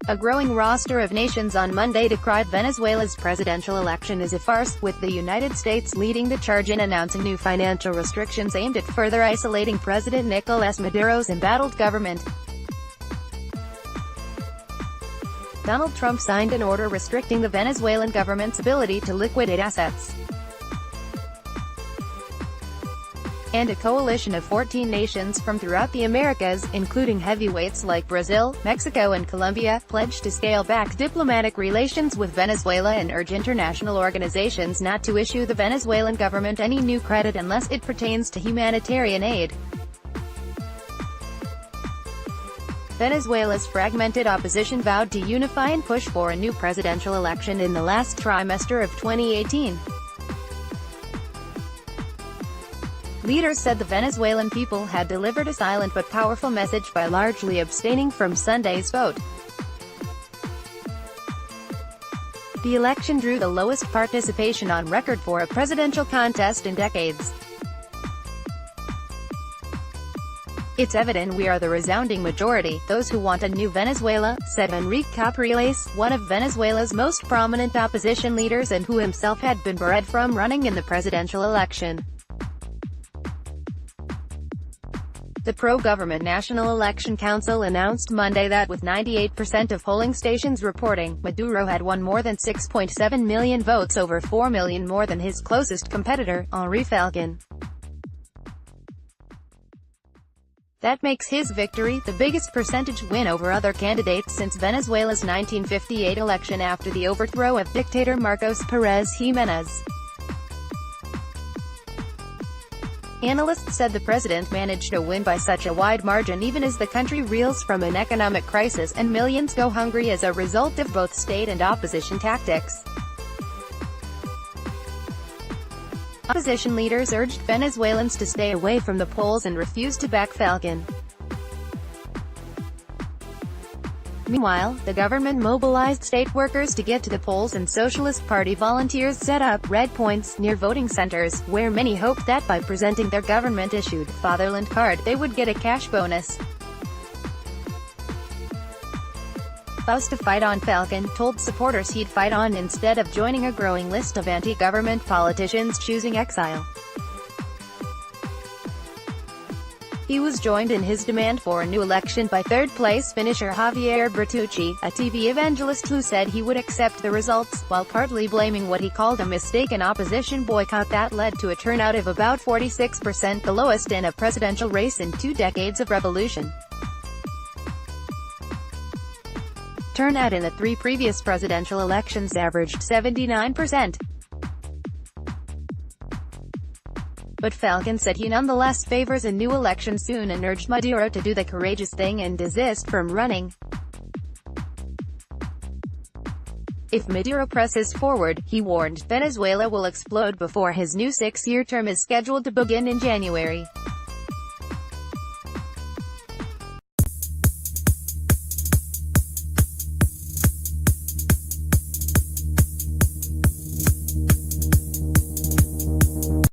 A growing roster of nations on Monday decried Venezuela's presidential election as a farce, with the United States leading the charge in announcing new financial restrictions aimed at further isolating President Nicolás Maduro's embattled government. Donald Trump signed an order restricting the Venezuelan government's ability to liquidate assets. And a coalition of 14 nations from throughout the Americas, including heavyweights like Brazil, Mexico and Colombia, pledged to scale back diplomatic relations with Venezuela and urge international organizations not to issue the Venezuelan government any new credit unless it pertains to humanitarian aid. Venezuela's fragmented opposition vowed to unify and push for a new presidential election in the last trimester of 2018. Leaders said the Venezuelan people had delivered a silent but powerful message by largely abstaining from Sunday's vote. The election drew the lowest participation on record for a presidential contest in decades. "It's evident we are the resounding majority, those who want a new Venezuela," said Enrique Capriles, one of Venezuela's most prominent opposition leaders and who himself had been barred from running in the presidential election. The pro-government National Election Council announced Monday that with 98% of polling stations reporting, Maduro had won more than 6.7 million votes, over 4 million more than his closest competitor, Henri Falcon. That makes his victory the biggest percentage win over other candidates since Venezuela's 1958 election after the overthrow of dictator Marcos Pérez Jiménez. Analysts said the president managed to win by such a wide margin even as the country reels from an economic crisis and millions go hungry as a result of both state and opposition tactics. Opposition leaders urged Venezuelans to stay away from the polls and refused to back Falcon. Meanwhile, the government mobilized state workers to get to the polls and Socialist Party volunteers set up red points near voting centers, where many hoped that by presenting their government-issued fatherland card they would get a cash bonus. Vows to fight on, Falcon told supporters he'd fight on instead of joining a growing list of anti-government politicians choosing exile. He was joined in his demand for a new election by third-place finisher Javier Bertucci, a TV evangelist who said he would accept the results, while partly blaming what he called a mistaken opposition boycott that led to a turnout of about 46%, the lowest in a presidential race in 2 decades of revolution. Turnout in the 3 previous presidential elections averaged 79%. But Falcon said he nonetheless favors a new election soon and urged Maduro to do the courageous thing and desist from running. If Maduro presses forward, he warned, Venezuela will explode before his new 6-year term is scheduled to begin in January.